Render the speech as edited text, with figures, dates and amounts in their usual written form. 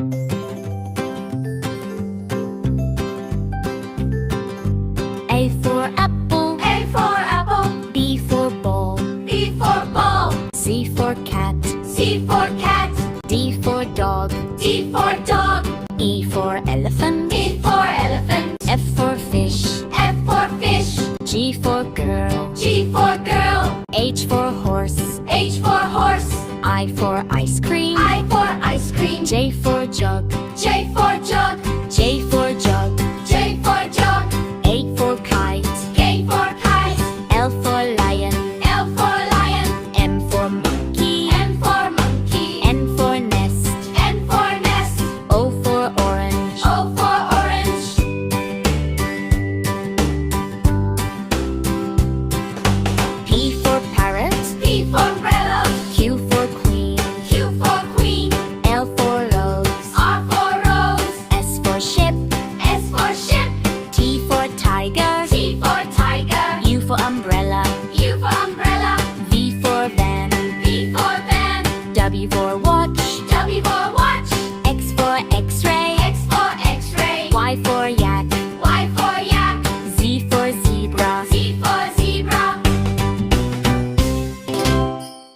A for apple. A for apple. B for ball. B for ball. C for cat. C for cat. D for dog. D for dog. E for elephant. E for elephant. F for fish. F for fish. G for girl. G for girl. H for horse. H for horse. I for ice cream. I for ice cream. J for jug. J for jug. J for jug. J for jug. K for kite. K for kite. L for lion. L for lion. M for monkey. M for monkey. N for nest. N for nest. O for orange. O for orange. P for parrot. P for umbrella. Q for queen. Q for queen. L for rose. R for rose. S for ship. S for ship. T for tiger. T for tiger. U for umbrella. U for umbrella. V for van. V for van. W for